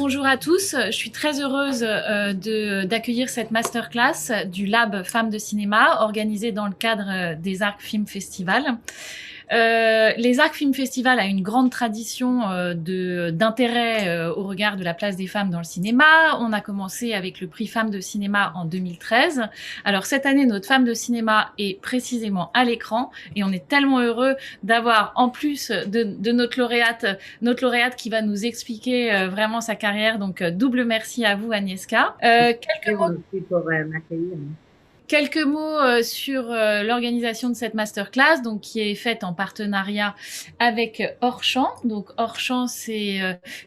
bonjour à tous. Je suis très heureuse d'accueillir cette masterclass du Lab Femmes de Cinéma organisée dans le cadre des Arc Film Festival. Les Arc Film Festival a une grande tradition d'intérêt au regard de la place des femmes dans le cinéma. On a commencé avec le prix Femmes de Cinéma en 2013. Alors cette année, notre femme de cinéma est précisément à l'écran et on est tellement heureux d'avoir, en plus de notre lauréate qui va nous expliquer vraiment sa carrière. Donc double merci à vous, Agnieszka. Merci pour m'accueillir. Quelques mots sur l'organisation de cette masterclass, donc qui est faite en partenariat avec Orchamps. Donc Orchamps, c'est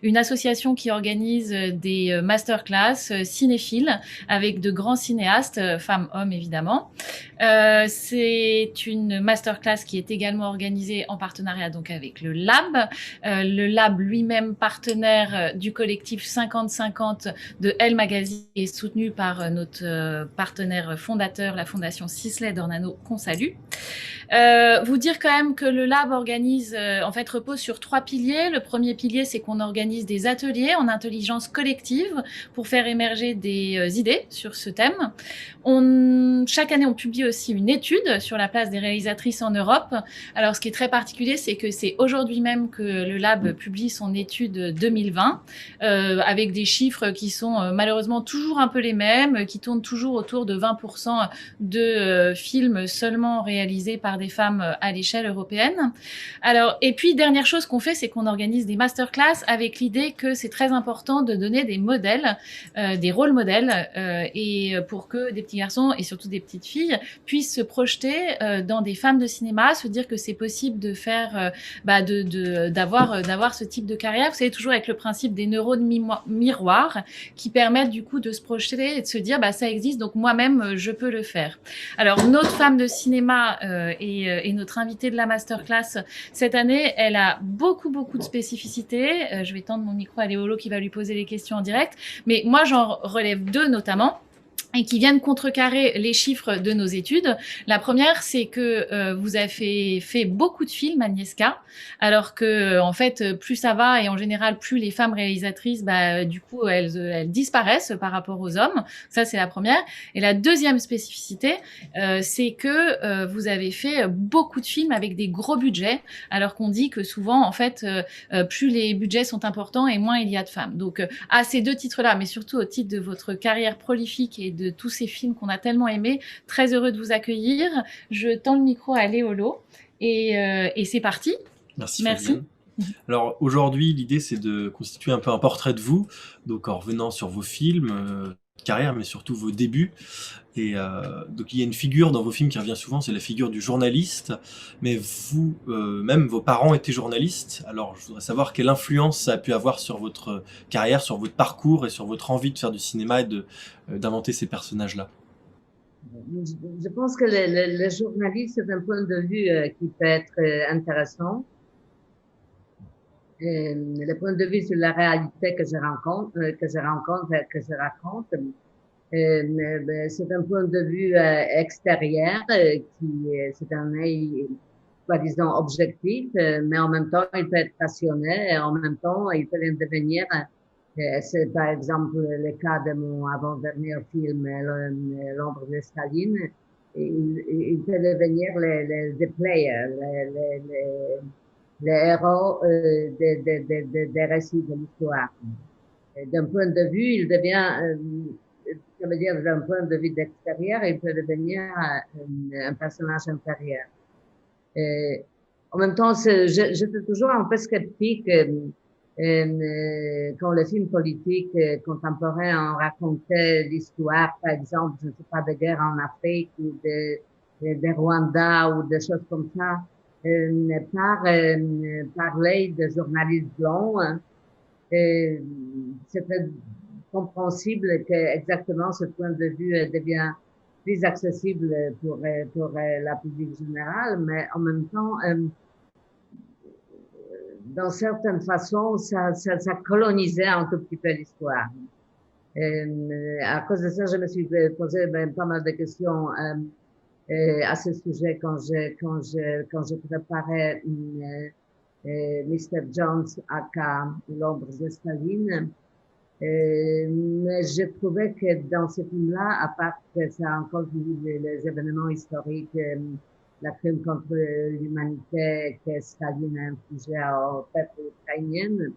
une association qui organise des masterclass cinéphiles avec de grands cinéastes, femmes, hommes évidemment. C'est une masterclass qui est également organisée en partenariat donc avec le Lab. Le Lab lui-même partenaire du collectif 50-50 de Elle Magazine est soutenu par notre partenaire fondateur, la fondation Sisley Dornano, qu'on salue. Vous dire quand même que le Lab organise, en fait, repose sur 3 piliers. Le premier pilier, c'est qu'on organise des ateliers en intelligence collective pour faire émerger des idées sur ce thème. Chaque année, on publie aussi une étude sur la place des réalisatrices en Europe. Alors, ce qui est très particulier, c'est que c'est aujourd'hui même que le Lab publie son étude 2020, avec des chiffres qui sont malheureusement toujours un peu les mêmes, qui tournent toujours autour de 20% de films seulement réalisés par des femmes à l'échelle européenne. Alors, et puis, dernière chose qu'on fait, c'est qu'on organise des masterclass avec l'idée que c'est très important de donner des modèles, des rôles modèles, et pour que des petits garçons et surtout des petites filles puissent se projeter dans des femmes de cinéma, se dire que c'est possible de faire, d'avoir ce type de carrière. Vous savez, toujours avec le principe des neurones miroirs qui permettent du coup de se projeter et de se dire, ça existe, donc moi-même, je peux le faire. Alors, notre femme de cinéma et notre invitée de la masterclass cette année, elle a beaucoup de spécificités. Je vais tendre mon micro à Léolo qui va lui poser les questions en direct. Mais moi, j'en relève 2 notamment, et qui viennent contrecarrer les chiffres de nos études. La première, c'est que vous avez fait beaucoup de films, Agnieszka, alors que en fait, plus ça va et en général, plus les femmes réalisatrices, du coup, elles disparaissent par rapport aux hommes. Ça, c'est la première. Et la deuxième spécificité, c'est que vous avez fait beaucoup de films avec des gros budgets, alors qu'on dit que souvent, en fait, plus les budgets sont importants et moins il y a de femmes. Donc, à ces 2 titres-là, mais surtout au titre de votre carrière prolifique et de tous ces films qu'on a tellement aimés. Très heureux de vous accueillir. Je tends le micro à Léolo et c'est parti. Merci. Alors aujourd'hui, l'idée c'est de constituer un peu un portrait de vous, donc en revenant sur vos films, carrière, mais surtout vos débuts. Et donc il y a une figure dans vos films qui revient souvent, c'est la figure du journaliste. Mais vous, même vos parents étaient journalistes. Alors je voudrais savoir quelle influence ça a pu avoir sur votre carrière, sur votre parcours et sur votre envie de faire du cinéma et d'inventer ces personnages-là. Je pense que le journaliste, c'est un point de vue qui peut être intéressant. Le point de vue sur la réalité que je rencontre, que je raconte, c'est un point de vue extérieur c'est un œil, soi-disant, objectif, mais en même temps, il peut être passionné et en même temps, il peut en devenir. C'est par exemple le cas de mon avant-dernier film, L'ombre de Staline. Il peut devenir the player, les héros des récits de l'histoire. D'un point de vue, il devient, ça veut dire d'un point de vue d'extérieur, il peut devenir un personnage intérieur. En même temps, j'étais toujours un peu sceptique quand les films politiques contemporains ont raconté l'histoire, par exemple, je ne sais pas, de guerre en Afrique ou de Rwanda ou des choses comme ça, parler de journalistes blancs, c'était compréhensible que exactement ce point de vue devient plus accessible pour la public générale, mais en même temps, dans certaines façons, ça colonisait un tout petit peu l'histoire. À cause de ça, je me suis posé pas mal de questions à ce sujet quand je préparais Mr. Jones aka L'ombre de Staline. Mais je trouvais que dans ce film-là, à part que ça inclut les événements historiques, la crime contre l'humanité que Staline a infligé au peuple ukrainien,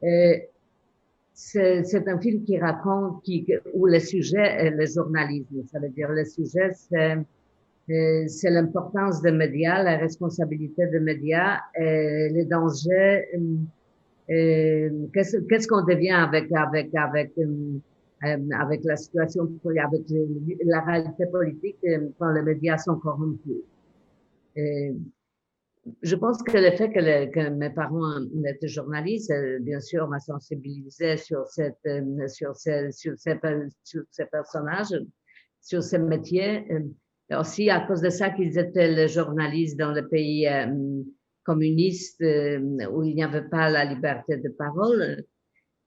euh, c'est un film qui raconte, où le sujet est le journalisme. Ça veut dire le sujet, c'est l'importance des médias, la responsabilité des médias, et les dangers. Qu'est-ce qu'on devient avec la situation, avec la réalité politique quand les médias sont corrompus. Euh, je pense que le fait que mes parents étaient journalistes, bien sûr, m'a sensibilisé sur ces personnages, sur ces métiers. Aussi, à cause de ça qu'ils étaient les journalistes dans le pays communiste où il n'y avait pas la liberté de parole.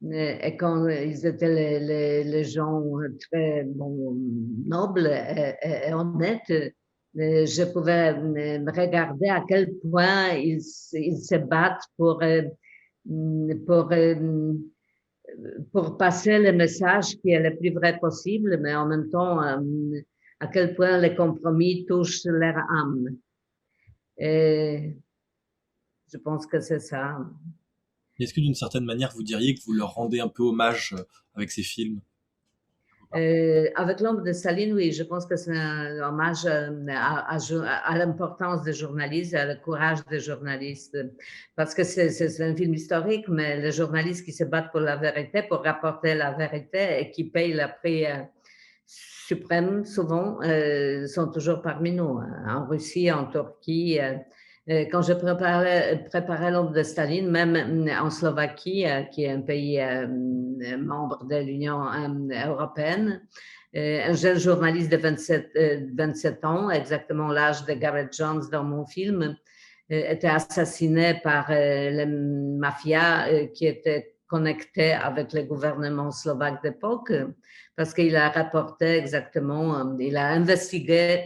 Et quand ils étaient les gens très nobles et honnêtes, je pouvais regarder à quel point ils se battent pour, pour passer le message qui est le plus vrai possible, mais en même temps, à quel point les compromis touchent leur âme. Et je pense que c'est ça. Est-ce que d'une certaine manière, vous diriez que vous leur rendez un peu hommage avec ces films? Avec l'ombre de Staline, oui, je pense que c'est un hommage à l'importance des journalistes, à le courage des journalistes, parce que c'est un film historique, mais les journalistes qui se battent pour la vérité, pour rapporter la vérité et qui payent le prix suprême, souvent, sont toujours parmi nous, en Russie, en Turquie. Quand je préparais l'ombre de Staline, même en Slovaquie, qui est un pays membre de l'Union européenne, un jeune journaliste de 27 ans, exactement l'âge de Gareth Jones dans mon film, était assassiné par la mafia qui était connectée avec le gouvernement slovaque d'époque, parce qu'il a rapporté exactement, il a investigué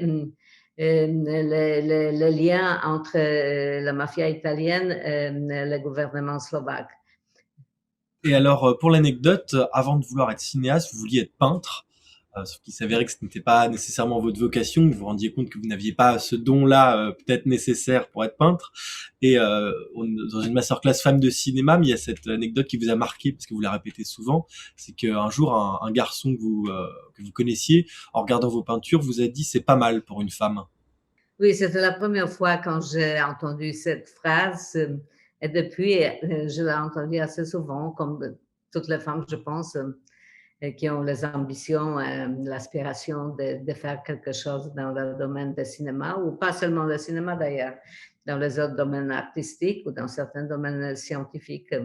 le lien entre la mafia italienne et le gouvernement slovaque. Et alors, pour l'anecdote, avant de vouloir être cinéaste, vous vouliez être peintre, sauf qu'il s'avérait que ce n'était pas nécessairement votre vocation, vous vous rendiez compte que vous n'aviez pas ce don-là peut-être nécessaire pour être peintre. Et dans une masterclass femme de cinéma, mais il y a cette anecdote qui vous a marqué, parce que vous la répétez souvent, c'est qu'un jour, un garçon que vous connaissiez, en regardant vos peintures, vous a dit « c'est pas mal pour une femme ». Oui, c'était la première fois quand j'ai entendu cette phrase. Et depuis, je l'ai entendue assez souvent, comme toutes les femmes, je pense, qui ont les ambitions, l'aspiration de faire quelque chose dans le domaine du cinéma, ou pas seulement le cinéma d'ailleurs, dans les autres domaines artistiques ou dans certains domaines scientifiques.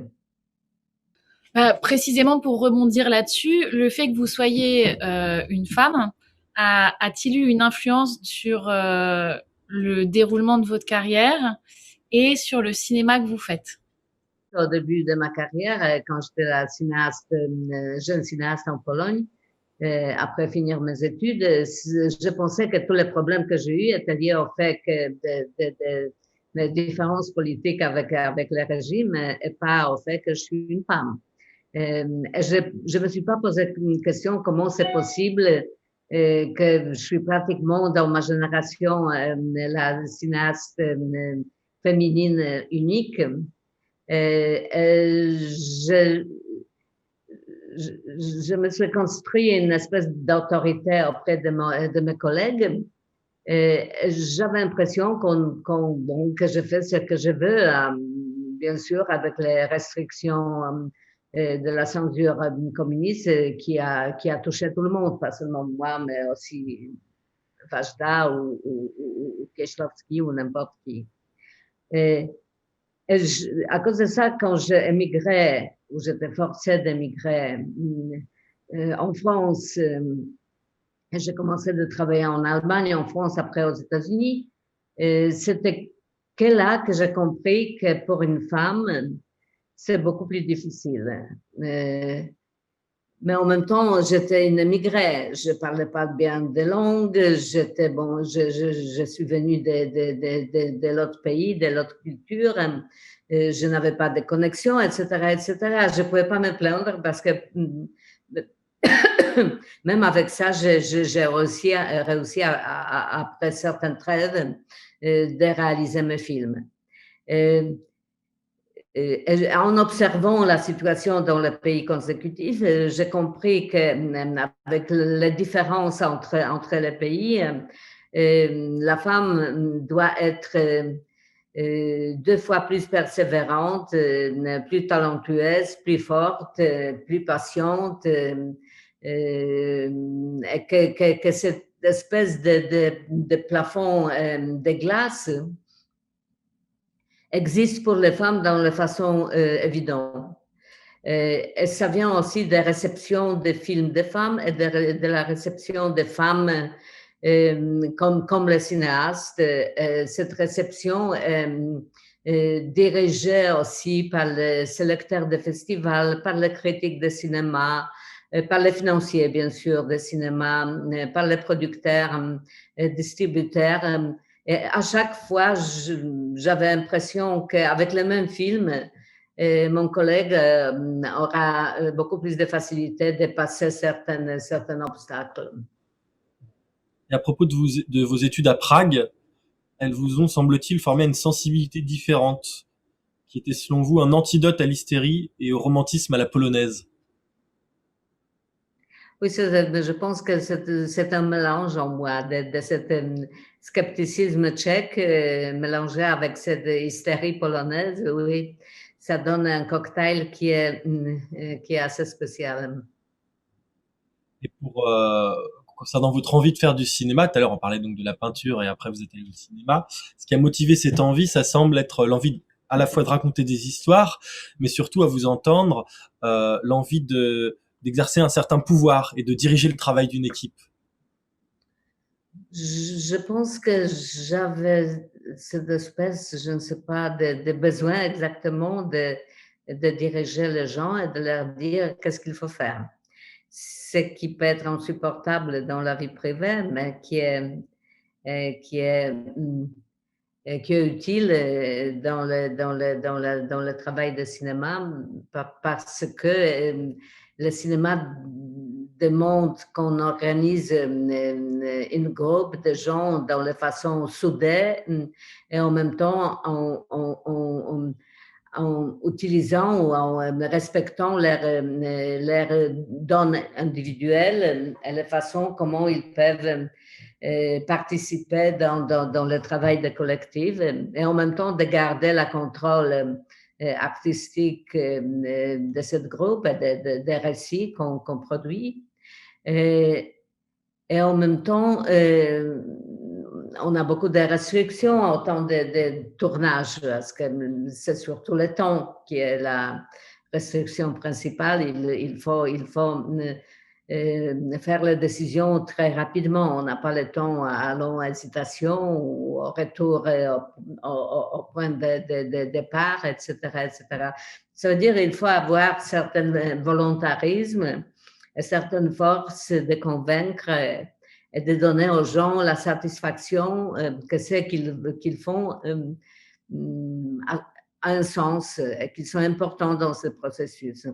Précisément pour rebondir là-dessus, le fait que vous soyez une femme, a-t-il eu une influence sur le déroulement de votre carrière et sur le cinéma que vous faites? Au début de ma carrière, quand j'étais jeune cinéaste en Pologne, après finir mes études, je pensais que tous les problèmes que j'ai eus étaient liés au fait que de différences politiques avec le régime et pas au fait que je suis une femme. Je me suis pas posé une question comment c'est possible que je suis pratiquement dans ma génération la cinéaste féminine unique. Je, je me suis construit une espèce d'autorité auprès de mes collègues. J'avais l'impression que je fais ce que je veux, bien sûr, avec les restrictions de la censure communiste qui a touché tout le monde, pas seulement moi, mais aussi Vajda ou Kieślowski ou n'importe qui. À cause de ça, quand j'ai émigré, ou j'étais forcée d'émigrer en France, j'ai commencé de travailler en Allemagne, en France, après aux États-Unis. C'était que là que j'ai compris que pour une femme, c'est beaucoup plus difficile. Mais en même temps, j'étais une immigrée. Je parlais pas bien de langue. J'étais bon, je suis venue de l'autre pays, de l'autre culture. Je n'avais pas de connexion, etc., etc. Je pouvais pas me plaindre parce que même avec ça, j'ai réussi, après certaines trêves, de réaliser mes films. En observant la situation dans le pays consécutif, j'ai compris qu'avec les différences entre les pays, la femme doit être 2 fois plus persévérante, plus talentueuse, plus forte, plus patiente, et que cette espèce de plafond de glace existe pour les femmes dans la façon évidente. Et ça vient aussi des réceptions de films de femmes et de la réception des femmes comme les cinéastes. Cette réception est dirigée aussi par les sélecteurs de festivals, par les critiques de cinéma, par les financiers, bien sûr, de cinéma, par les producteurs, distributeurs. Et à chaque fois, j'avais l'impression qu'avec le même film, mon collègue aura beaucoup plus de facilité de passer certains obstacles. Et à propos de vos études à Prague, elles vous ont, semble-t-il, formé une sensibilité différente, qui était selon vous un antidote à l'hystérie et au romantisme à la polonaise. Oui, je pense que c'est un mélange en moi de ce scepticisme tchèque mélangé avec cette hystérie polonaise. Oui, ça donne un cocktail qui est assez spécial. Et concernant votre envie de faire du cinéma, tout à l'heure on parlait donc de la peinture et après vous êtes allé au cinéma, ce qui a motivé cette envie, ça semble être l'envie à la fois de raconter des histoires, mais surtout à vous entendre, l'envie d'exercer un certain pouvoir et de diriger le travail d'une équipe. Je pense que j'avais cette espèce, je ne sais pas, de besoin exactement de diriger les gens et de leur dire qu'est-ce qu'il faut faire. Ce qui peut être insupportable dans la vie privée, mais qui est utile dans le travail de cinéma parce que le cinéma demande qu'on organise une groupe de gens dans la façon soudée et en même temps en utilisant ou en respectant leurs dons individuelles et la façon comment ils peuvent participer dans le travail de collectif et en même temps de garder le contrôle artistique de ce groupe et des récits qu'on produit. Et en même temps, on a beaucoup de restrictions au temps de tournage, parce que c'est surtout le temps qui est la restriction principale. Il faut faire les décisions très rapidement. On n'a pas le temps à longue hésitation ou au retour au point de départ, etc., etc. Ça veut dire qu'il faut avoir un certain volontarisme et certaines forces de convaincre et de donner aux gens la satisfaction que ce qu'ils font a un sens et qu'ils sont importants dans ce processus.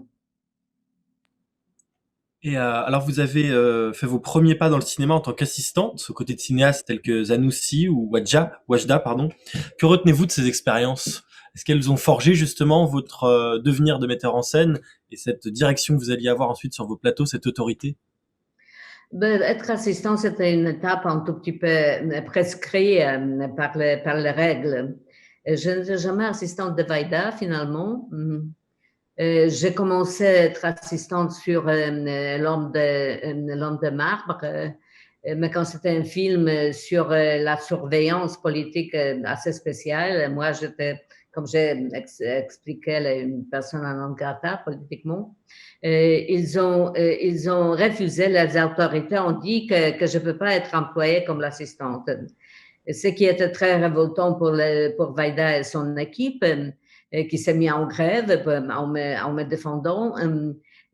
Et alors vous avez fait vos premiers pas dans le cinéma en tant qu'assistante, aux côtés de cinéastes tels que Zanussi ou Wajda, pardon. Que retenez-vous de ces expériences? Est-ce qu'elles ont forgé justement votre devenir de metteur en scène et cette direction que vous alliez avoir ensuite sur vos plateaux, cette autorité? Être assistant, c'était une étape un tout petit peu prescrite par les règles. Je n'étais jamais assistante de Vaida, finalement. J'ai commencé à être assistante sur l'homme de marbre, mais quand c'était un film sur la surveillance politique assez spéciale, moi j'étais, comme j'ai expliqué, une personne non grata politiquement. Ils ont refusé, les autorités ont dit que je ne peux pas être employée comme l'assistante. Ce qui était très révoltant pour Vaida et son équipe, qui s'est mis en grève en me défendant.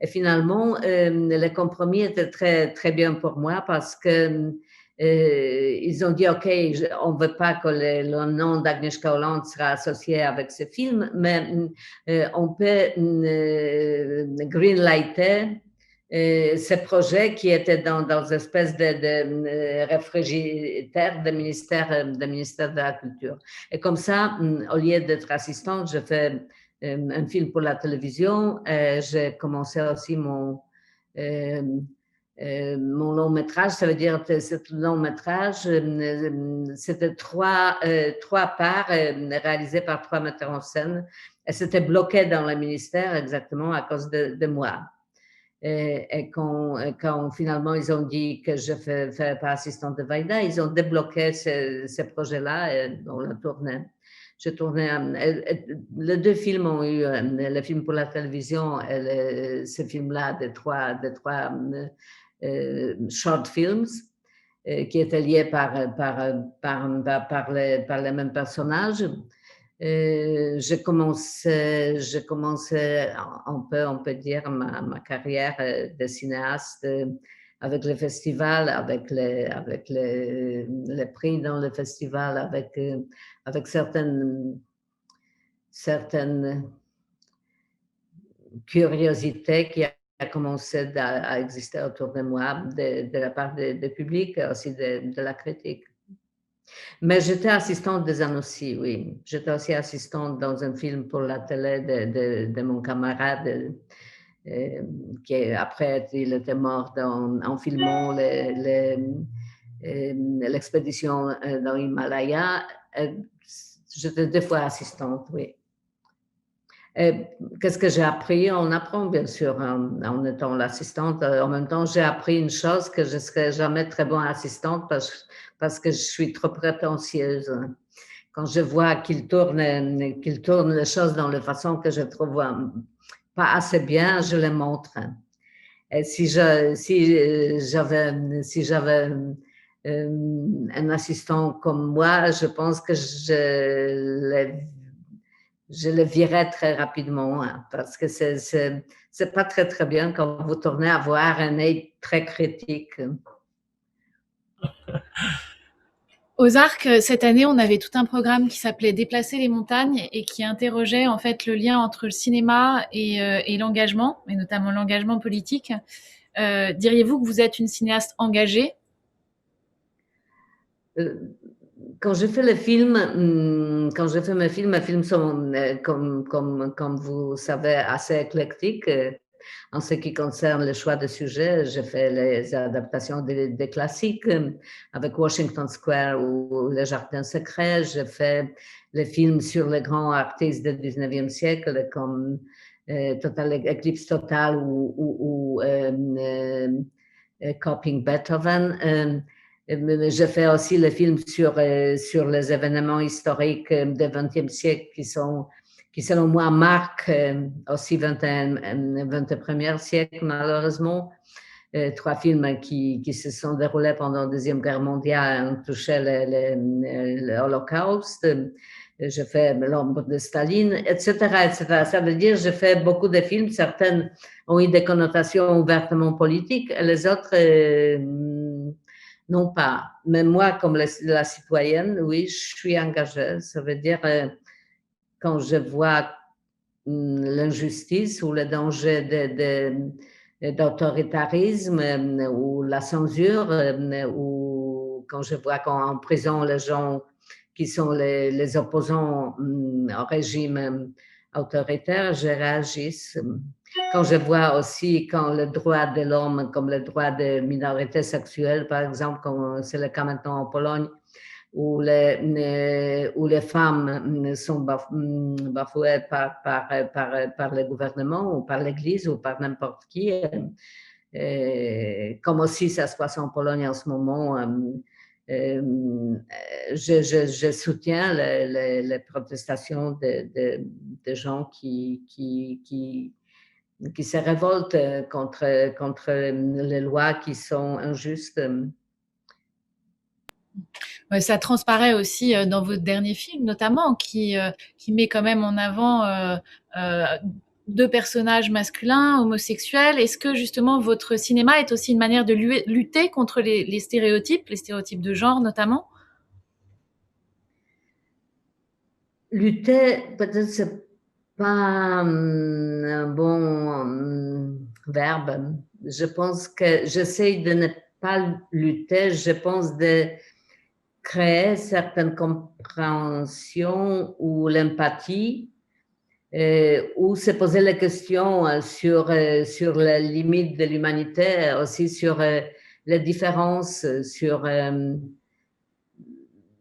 Et finalement, le compromis était très, très bien pour moi parce que ils ont dit, OK, on ne veut pas que le nom d'Agnieszka Holland sera associé avec ce film, mais on peut greenlighter ce projet qui était dans une espèce de réfrigérateur du ministère de la Culture. Et comme ça, au lieu d'être assistante, je fais un film pour la télévision. J'ai commencé aussi mon long métrage. Ça veut dire que ce long métrage, c'était trois parts réalisées par 3 metteurs en scène. Et c'était bloqué dans le ministère exactement à cause de moi. Et quand finalement ils ont dit que je ne ferais pas assistante de Vaida, ils ont débloqué ce projet-là et on l'a tourné. J'ai tourné, les 2 films ont eu, le film pour la télévision et ce film-là de trois short films qui étaient liés par les mêmes personnages. J'ai commencé, on peut dire, ma carrière de cinéaste avec le festival, avec les prix dans le festival, avec certaines curiosités qui a commencé à exister autour de moi, de la part du public, aussi de la critique. Mais j'étais assistante des ans aussi, oui. J'étais aussi assistante dans un film pour la télé de mon camarade, qui après, il était mort en filmant l'expédition dans l'Himalaya. J'étais 2 fois assistante, oui. Qu'est-ce que j'ai appris? On apprend, bien sûr, en étant l'assistante. En même temps, j'ai appris une chose, que je ne serai jamais très bonne assistante parce que je suis trop prétentieuse. Quand je vois qu'il tourne les choses dans la façon que je trouve pas assez bien, je les montre. Et si j'avais un assistant comme moi, je pense que je le virais très rapidement, hein, parce que c'est pas très, très bien quand vous tournez à avoir un œil très critique. Aux Arcs, cette année, on avait tout un programme qui s'appelait Déplacer les montagnes et qui interrogeait en fait le lien entre le cinéma et l'engagement, et notamment l'engagement politique. Diriez-vous que vous êtes une cinéaste engagée? Quand je fais le film, quand je fais mes films sont, comme vous savez, assez éclectiques. En ce qui concerne le choix de sujets, je fais les adaptations des classiques avec Washington Square ou Le Jardin secret. Je fais les films sur les grands artistes du 19e siècle comme Eclipse Total ou Copying Beethoven. Je fais aussi les films sur les événements historiques du XXe siècle qui, selon moi, marquent aussi le XXIe siècle, malheureusement. 3 films qui se sont déroulés pendant la Deuxième Guerre mondiale ont touché l'Holocauste. Je fais L'ombre de Staline, etc., etc. Ça veut dire que je fais beaucoup de films. Certaines ont eu des connotations ouvertement politiques, et les autres non pas. Mais moi, comme la citoyenne, oui, je suis engagée. Ça veut dire quand je vois l'injustice ou le danger d'autoritarisme ou la censure, ou quand je vois qu'en prison les gens qui sont les opposants au régime autoritaire, je réagis. Quand je vois aussi quand le droit de l'homme, comme le droit des minorités sexuelles, par exemple, comme c'est le cas maintenant en Pologne, où les femmes sont bafouées par le gouvernement ou par l'Église ou par n'importe qui, comme aussi ça se passe en Pologne en ce moment. Je soutiens les protestations de gens qui se révoltent contre les lois qui sont injustes. Ça transparaît aussi dans votre dernier film, notamment, qui met quand même en avant de personnages masculins, homosexuels. Est-ce que justement votre cinéma est aussi une manière de lutter contre les stéréotypes de genre notamment? Lutter, peut-être c'est pas un bon verbe. Je pense que j'essaie de ne pas lutter, je pense de créer certaines compréhensions ou l'empathie, ou se poser la question sur la limite de l'humanité, aussi sur les différences, sur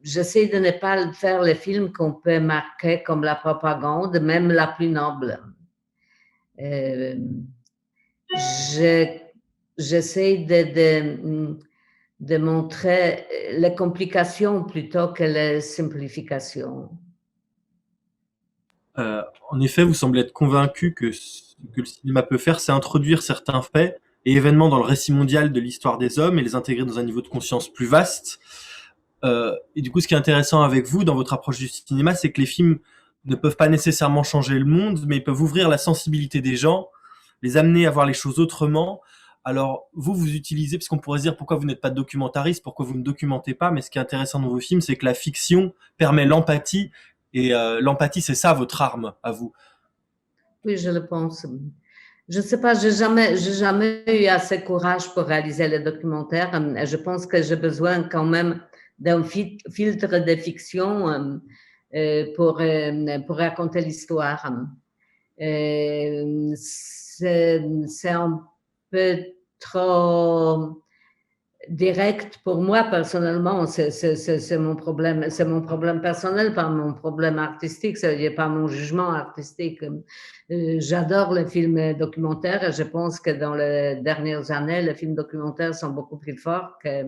j'essaie de ne pas faire les films qu'on peut marquer comme la propagande, même la plus noble. Euh, J'essaie de montrer les complications plutôt que les simplifications. En effet, vous semblez être convaincu que ce que le cinéma peut faire, c'est introduire certains faits et événements dans le récit mondial de l'histoire des hommes et les intégrer dans un niveau de conscience plus vaste. Et du coup, ce qui est intéressant avec vous dans votre approche du cinéma, c'est que les films ne peuvent pas nécessairement changer le monde, mais ils peuvent ouvrir la sensibilité des gens, les amener à voir les choses autrement. Alors, vous utilisez, parce qu'on pourrait se dire pourquoi vous n'êtes pas documentariste, pourquoi vous ne documentez pas, mais ce qui est intéressant dans vos films, c'est que la fiction permet l'empathie, et l'empathie, c'est ça votre arme à vous. Oui, je le pense. Je ne sais pas, j'ai jamais eu assez de courage pour réaliser le documentaire. Je pense que j'ai besoin quand même d'un filtre de fiction pour raconter l'histoire. C'est un peu trop direct pour moi personnellement, c'est mon problème personnel, pas mon problème artistique, c'est pas mon jugement artistique. J'adore les films documentaires et je pense que dans les dernières années, les films documentaires sont beaucoup plus forts que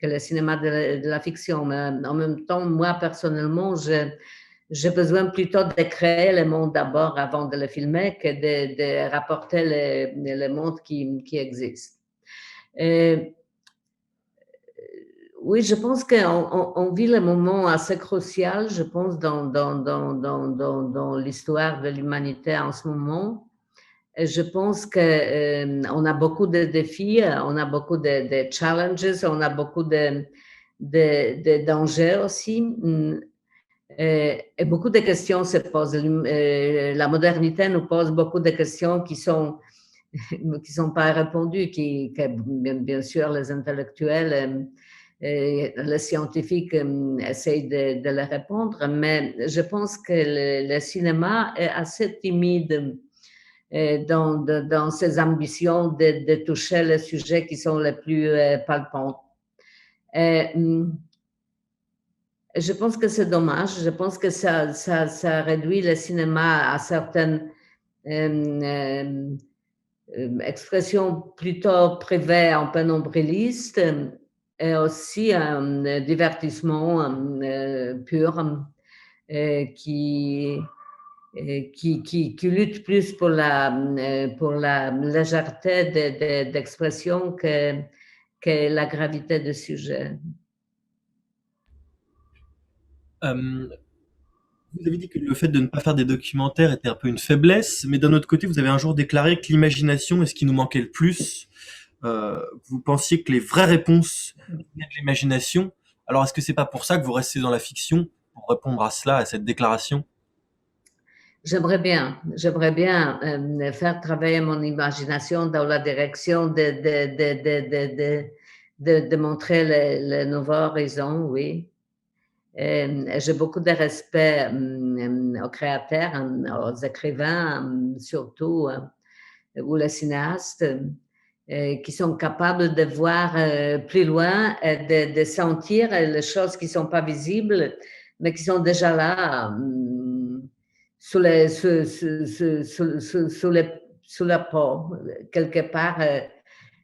le cinéma de la fiction. Mais en même temps, moi personnellement, j'ai besoin plutôt de créer le monde d'abord avant de le filmer que de rapporter le monde qui existe. Et oui, je pense qu'on vit le moment assez crucial, je pense, dans l'histoire de l'humanité en ce moment. Et je pense qu'on a beaucoup de défis, on a beaucoup de challenges, on a beaucoup de dangers aussi. Et beaucoup de questions se posent. La modernité nous pose beaucoup de questions qui sont pas répondues, que bien sûr les intellectuels les scientifiques essayent de les répondre, mais je pense que le cinéma est assez timide dans ses ambitions de toucher les sujets qui sont les plus palpants. Et, je pense que c'est dommage. Je pense que ça réduit le cinéma à certaines expressions plutôt privées, un peu nombrilistes, et aussi un divertissement pur qui lutte plus pour la légèreté d'expression que la gravité du sujet. Vous avez dit que le fait de ne pas faire des documentaires était un peu une faiblesse, mais d'un autre côté, vous avez un jour déclaré que l'imagination est ce qui nous manquait le plus. Vous pensiez que les vraies réponses venaient de l'imagination. Alors, est-ce que c'est pas pour ça que vous restez dans la fiction, pour répondre à cela, à cette déclaration? J'aimerais bien faire travailler mon imagination dans la direction de montrer les nouveaux horizons, oui. J'ai beaucoup de respect aux créateurs, aux écrivains, surtout, ou les cinéastes, qui sont capables de voir plus loin et de sentir les choses qui ne sont pas visibles, mais qui sont déjà là, sous la peau, quelque part,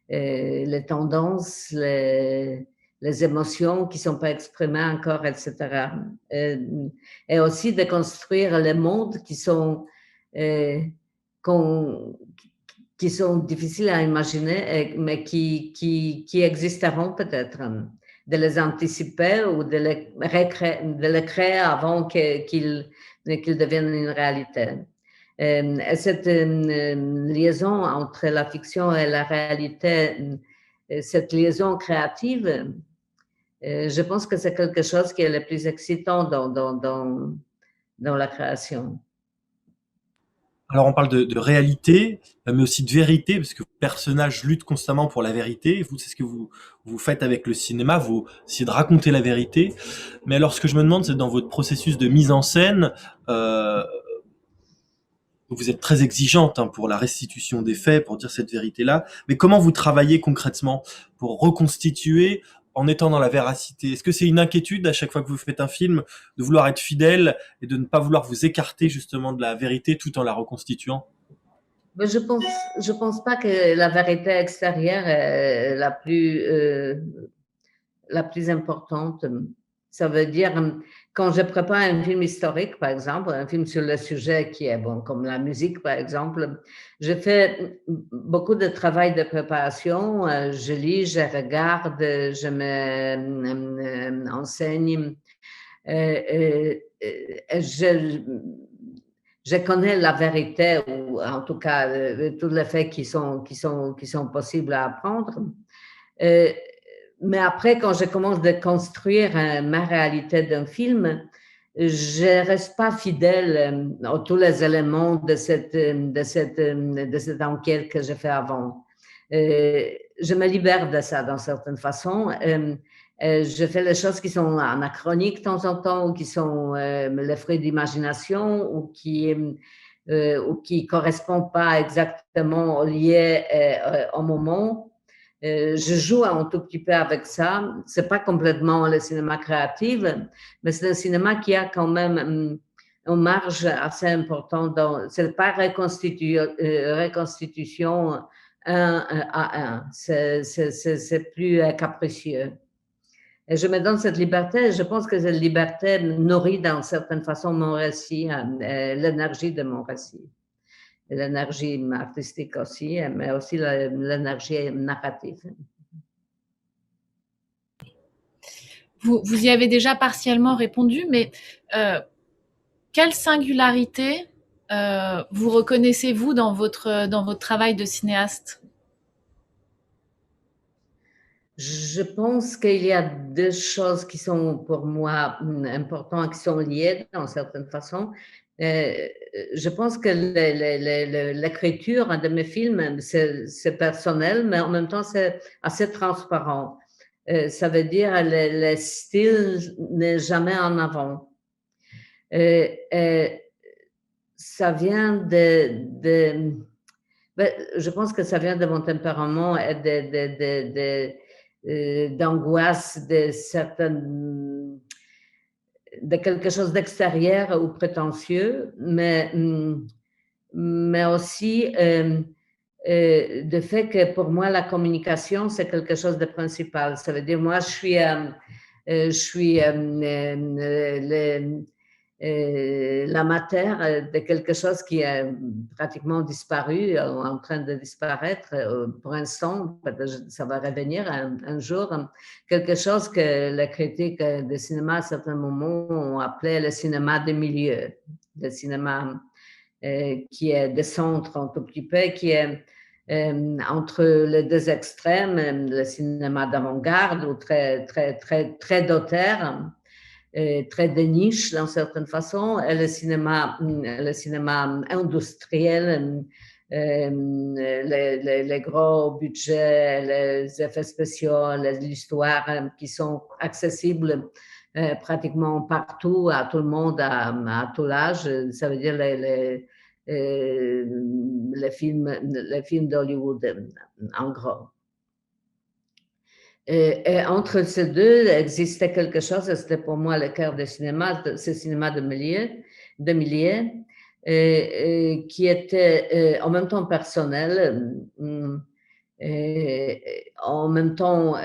les tendances, les émotions qui ne sont pas exprimées encore, etc. Et aussi de construire les mondes qui sont difficiles à imaginer, mais qui existeront peut-être, de les anticiper ou de les créer avant qu'ils deviennent une réalité. Et cette liaison entre la fiction et la réalité, cette liaison créative, je pense que c'est quelque chose qui est le plus excitant dans la création. Alors on parle de réalité, mais aussi de vérité, parce que vos personnages luttent constamment pour la vérité. Vous, c'est ce que vous faites avec le cinéma, vous essayez de raconter la vérité. Mais alors ce que je me demande, c'est dans votre processus de mise en scène, vous êtes très exigeante hein, pour la restitution des faits, pour dire cette vérité-là. Mais comment vous travaillez concrètement pour reconstituer en étant dans la véracité? Est-ce que c'est une inquiétude à chaque fois que vous faites un film de vouloir être fidèle et de ne pas vouloir vous écarter justement de la vérité tout en la reconstituant? Mais je pense pas que la vérité extérieure est la plus importante. Ça veut dire, quand je prépare un film historique, par exemple, un film sur le sujet qui est bon, comme la musique, par exemple, je fais beaucoup de travail de préparation. Je lis, je regarde, je me enseigne. Je connais la vérité, ou en tout cas tous les faits qui sont possibles à apprendre. Mais après, quand je commence de construire ma réalité d'un film, je ne reste pas fidèle à tous les éléments de cette enquête que j'ai fait avant. Je me libère de ça d'une certaine façon. Je fais les choses qui sont anachroniques de temps en temps, ou qui sont les fruits d'imagination, ou qui correspondent pas exactement liés au moment. Je joue un tout petit peu avec ça. C'est pas complètement le cinéma créatif, mais c'est un cinéma qui a quand même une marge assez importante. C'est pas reconstitution un à un. C'est plus capricieux. Et je me donne cette liberté. Je pense que cette liberté nourrit d'une certaine façon mon récit, l'énergie de mon récit. L'énergie artistique aussi, mais aussi l'énergie narrative. Vous y avez déjà partiellement répondu, mais quelle singularité vous reconnaissez-vous dans votre travail de cinéaste? Je pense qu'il y a deux choses qui sont pour moi importantes, qui sont liées d'une certaine façon. Je pense que l'écriture de mes films, c'est personnel, mais en même temps, c'est assez transparent. Ça veut dire que le style n'est jamais en avant. Ça vient je pense que ça vient de mon tempérament et d'angoisse de quelque chose d'extérieur ou prétentieux, mais aussi de fait que pour moi, la communication, c'est quelque chose de principal. Ça veut dire, moi, je suis l'amateur de quelque chose qui est pratiquement disparu, en train de disparaître pour l'instant. Ça va revenir un jour. Quelque chose que les critiques de cinéma à certains moments ont appelé le cinéma de milieu, le cinéma qui est de centre un tout petit peu, qui est entre les deux extrêmes, le cinéma d'avant-garde ou très d'auteur, très de niche d'une certaine façon, et le cinéma industriel, les gros budgets, les effets spéciaux, l'histoire qui sont accessibles pratiquement partout, à tout le monde, à tout l'âge. Ça veut dire les films d'Hollywood, en gros. Et entre ces deux, existait quelque chose, et c'était pour moi le cœur du cinéma, ce cinéma de milliers, qui était en même temps personnel, en même temps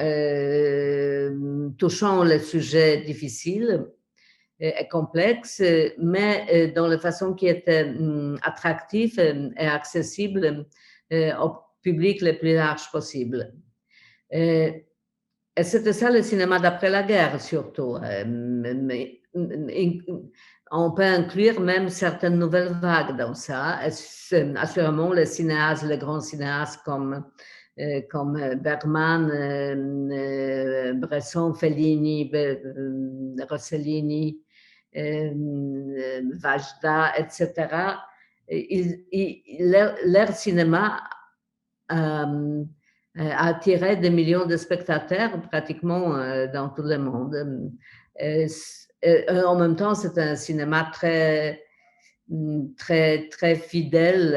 touchant les sujets difficiles et complexes, mais dans la façon qui était attractive et accessible au public le plus large possible. Et c'était ça le cinéma d'après la guerre, surtout. on peut inclure même certaines nouvelles vagues dans ça. Assurément, les cinéastes, les grands cinéastes comme Bergman, Bresson, Fellini, Rossellini, Vajda, etc. Leur cinéma a attiré des millions de spectateurs pratiquement dans tout le monde. En même temps, c'est un cinéma très fidèle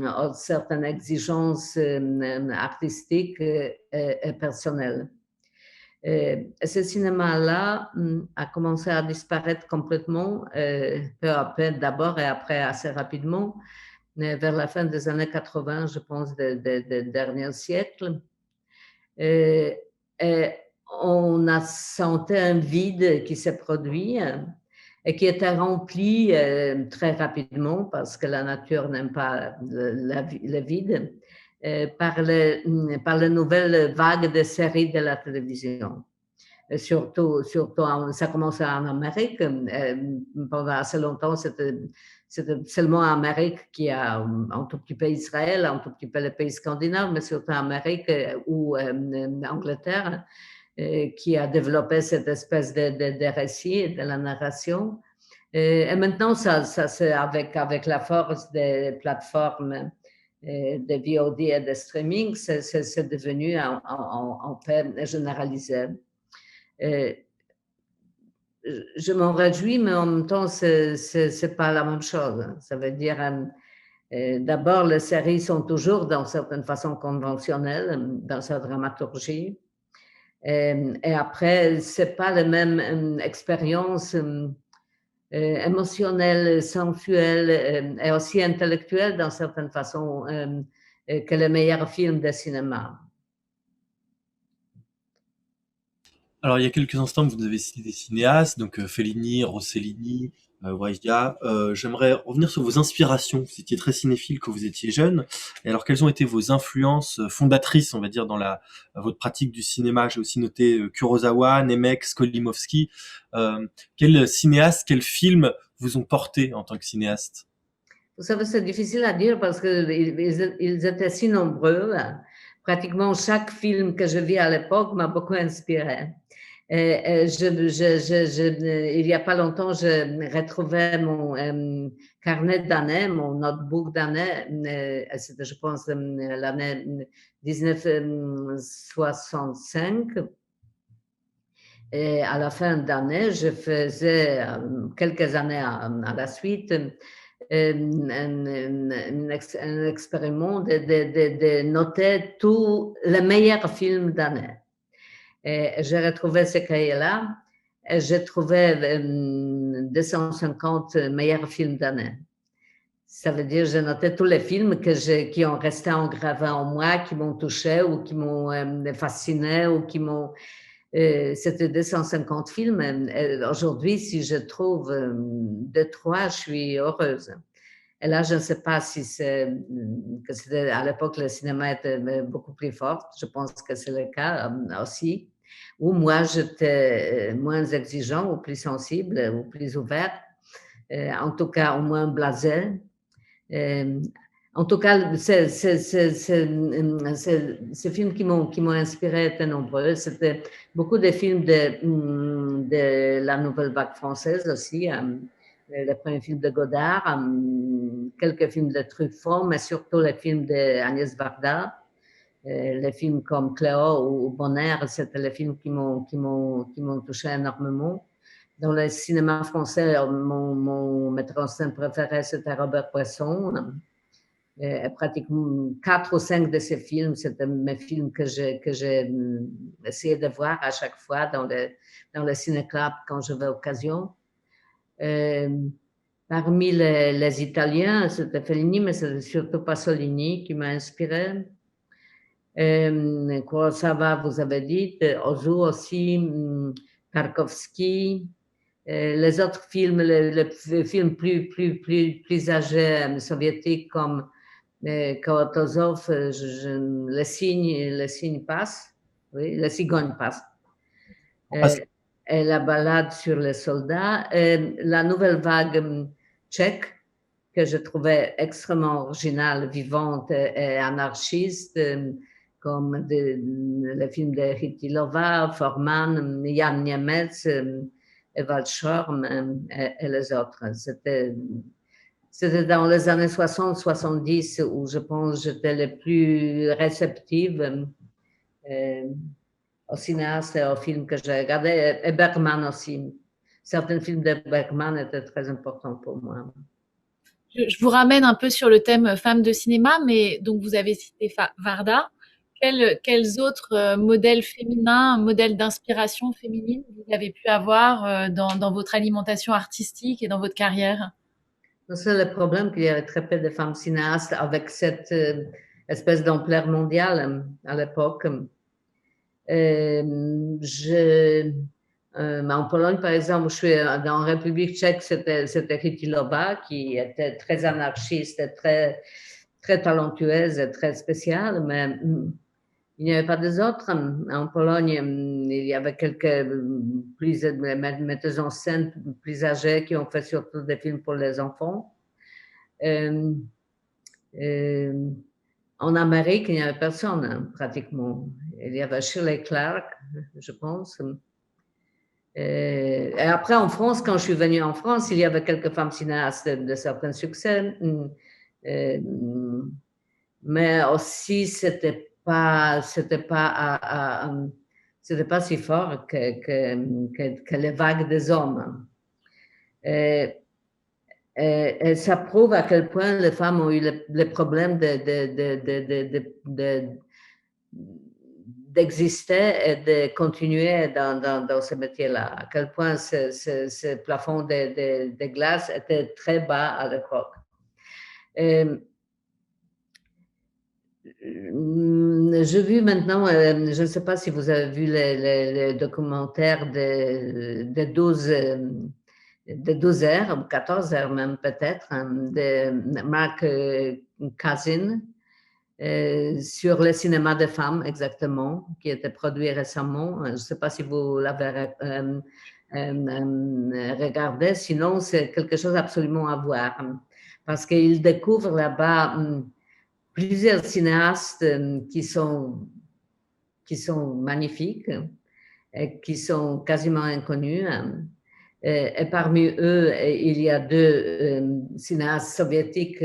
à certaines exigences artistiques et personnelles. Ce cinéma-là a commencé à disparaître complètement, peu à peu d'abord et après assez rapidement, vers la fin des années 80, je pense, du dernier siècle. Et on a senti un vide qui s'est produit et qui était rempli très rapidement parce que la nature n'aime pas le vide, par les nouvelles vagues de séries de la télévision. Surtout, ça a commencé en Amérique. Pendant assez longtemps, c'était seulement Amérique qui a un tout petit peu Israël, un tout petit peu les pays scandinaves, mais surtout Amérique ou Angleterre, qui a développé cette espèce de récit, de la narration. Et maintenant, ça c'est avec la force des plateformes de VOD et de streaming, c'est devenu un peu généralisé. Je m'en réjouis, mais en même temps, c'est pas la même chose. Ça veut dire, d'abord, les séries sont toujours, dans certaines façons, conventionnelles dans sa dramaturgie. Et après, c'est pas la même expérience émotionnelle, sensuelle et aussi intellectuelle, dans certaines façons, que les meilleurs films de cinéma. Alors, il y a quelques instants, vous avez cité des cinéastes, donc Fellini, Rossellini, Wajda. J'aimerais revenir sur vos inspirations. Vous étiez très cinéphile quand vous étiez jeune. Et alors, quelles ont été vos influences fondatrices, on va dire, dans votre pratique du cinéma? J'ai aussi noté Kurosawa, Nemec, Skolimowski. Quels cinéastes, quels films vous ont porté en tant que cinéaste? Vous savez, c'est difficile à dire parce qu'ils étaient si nombreux. Pratiquement chaque film que je vis à l'époque m'a beaucoup inspiré. Il n'y a pas longtemps, je retrouvais mon carnet d'années, mon notebook d'années. C'était, je pense, l'année 1965. Et à la fin d'année, je faisais quelques années à la suite un expériment de noter tous les meilleurs films d'année. Et j'ai retrouvé ce cahier-là et j'ai trouvé 250 meilleurs films d'année. Ça veut dire que j'ai noté tous les films qui ont resté engravés en moi, qui m'ont touché ou qui m'ont fasciné ou qui m'ont... C'était 250 films. Aujourd'hui, si je trouve 2-3, je suis heureuse. Et là, je ne sais pas si c'est que à l'époque, le cinéma était beaucoup plus fort. Je pense que c'est le cas aussi. Ou moi, j'étais moins exigeant ou plus sensible ou plus ouvert. En tout cas, au moins blasé. En tout cas, ces films qui m'ont inspiré étaient nombreux. C'était beaucoup de films de la nouvelle vague française aussi. Les premiers films de Godard, quelques films de Truffaut, mais surtout les films d'Agnès Varda. Les films comme Cléo ou Bonheur, c'était les films qui m'ont touché énormément. Dans le cinéma français, mon metteur en scène préféré, c'était Robert Bresson. Et pratiquement 4 ou 5 de ces films, c'était mes films que j'ai essayé de voir à chaque fois dans le ciné-club quand j'avais occasion. Parmi les Italiens, c'était Fellini, mais c'était surtout Pasolini qui m'a inspiré. Kurosawa, vous avez dit, Ozu aussi, Tarkovsky. Les autres films, les films plus âgés soviétiques comme Karatozov, le cygne passe, oui, le cigogne passe. et La balade sur les soldats. Et la nouvelle vague tchèque, que je trouvais extrêmement originale, vivante et anarchiste, comme le film de Chytilova, Forman, Jan Niemetz, Ewald Schorm et les autres. C'était dans les années 60-70 où je pense que j'étais le plus réceptive au cinéaste et aux films que j'ai regardés, et Bergman aussi. Certains films de Bergman étaient très importants pour moi. Je vous ramène un peu sur le thème femmes de cinéma, mais donc vous avez cité Varda. Quels autres modèles féminins, modèles d'inspiration féminine vous avez pu avoir dans votre alimentation artistique et dans votre carrière? C'est le problème qu'il y avait très peu de femmes cinéastes avec cette espèce d'ampleur mondiale à l'époque. En Pologne, par exemple, je suis dans la République tchèque, c'était Chytilova qui était très anarchiste, très, très talentueuse et très spéciale, mais il n'y avait pas des autres. En Pologne, il y avait quelques metteuses en scène plus âgées qui ont fait surtout des films pour les enfants. En Amérique, il n'y avait personne, pratiquement. Il y avait Shirley Clark, je pense. Et après, en France, quand je suis venue en France, il y avait quelques femmes cinéastes de certains succès. Mais aussi, c'était pas si fort que les vagues des hommes. Et ça prouve à quel point les femmes ont eu le problème d'exister et de continuer dans ce métier-là. À quel point ce plafond de glace était très bas à l'époque. J'ai vu maintenant, je ne sais pas si vous avez vu les documentaires de 12 heures, ou 14 heures même peut-être, de Mark Cousin, sur le cinéma des femmes exactement, qui était produit récemment. Je ne sais pas si vous l'avez regardé, sinon c'est quelque chose absolument à voir, parce qu'il découvre là-bas plusieurs cinéastes qui sont magnifiques et qui sont quasiment inconnus. Et parmi eux, il y a deux cinéastes soviétiques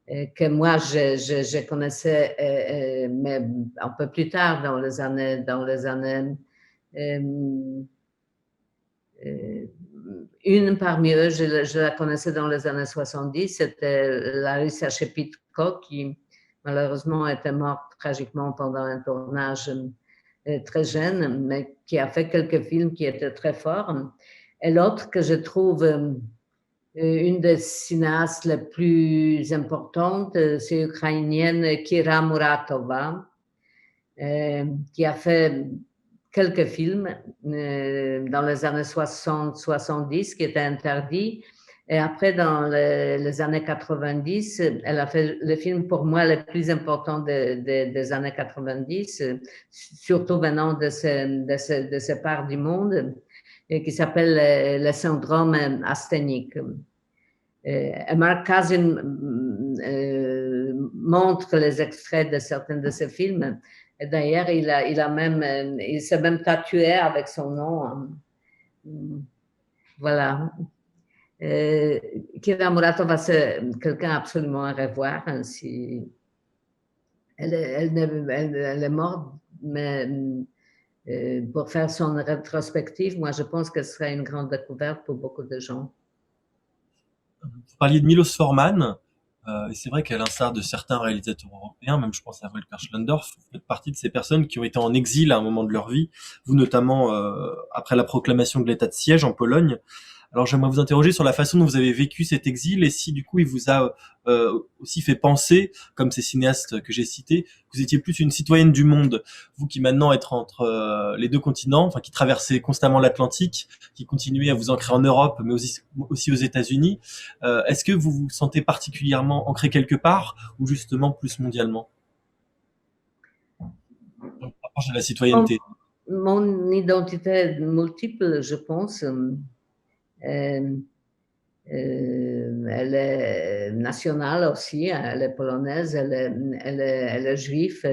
que moi je connaissais, mais un peu plus tard dans les années une parmi eux, je la connaissais dans les années 70, c'était Larissa Shepitko, qui malheureusement était morte tragiquement pendant un tournage très jeune, mais qui a fait quelques films qui étaient très forts. Et l'autre que je trouve une des cinéastes les plus importantes, c'est ukrainienne Kira Muratova, qui a fait quelques films dans les années 60-70 qui étaient interdits. Et après, dans les années 90, elle a fait le film pour moi le plus important des années 90, surtout venant de ces parts du monde, qui s'appelle le syndrome asthénique. Mark Cousin montre les extraits de certains de ses films. Et d'ailleurs, il s'est même tatoué avec son nom. Voilà. Kira Muratova, c'est quelqu'un absolument à revoir. Si elle est morte, mais pour faire son rétrospective, moi, je pense que ce serait une grande découverte pour beaucoup de gens. Vous parliez de Milos Forman, et c'est vrai qu'à l'instar de certains réalisateurs européens, même je pense à Volker Schlöndorff, vous faites partie de ces personnes qui ont été en exil à un moment de leur vie, vous notamment après la proclamation de l'état de siège en Pologne. Alors j'aimerais vous interroger sur la façon dont vous avez vécu cet exil et si du coup il vous a aussi fait penser, comme ces cinéastes que j'ai cités, que vous étiez plus une citoyenne du monde, vous qui maintenant êtes entre les deux continents, enfin qui traversez constamment l'Atlantique, qui continuez à vous ancrer en Europe, mais aussi aux États-Unis. Est-ce que vous vous sentez particulièrement ancré quelque part ou justement plus mondialement? On rapproche de la citoyenneté. mon identité multiple, je pense, elle est nationale aussi, elle est polonaise, elle est juive.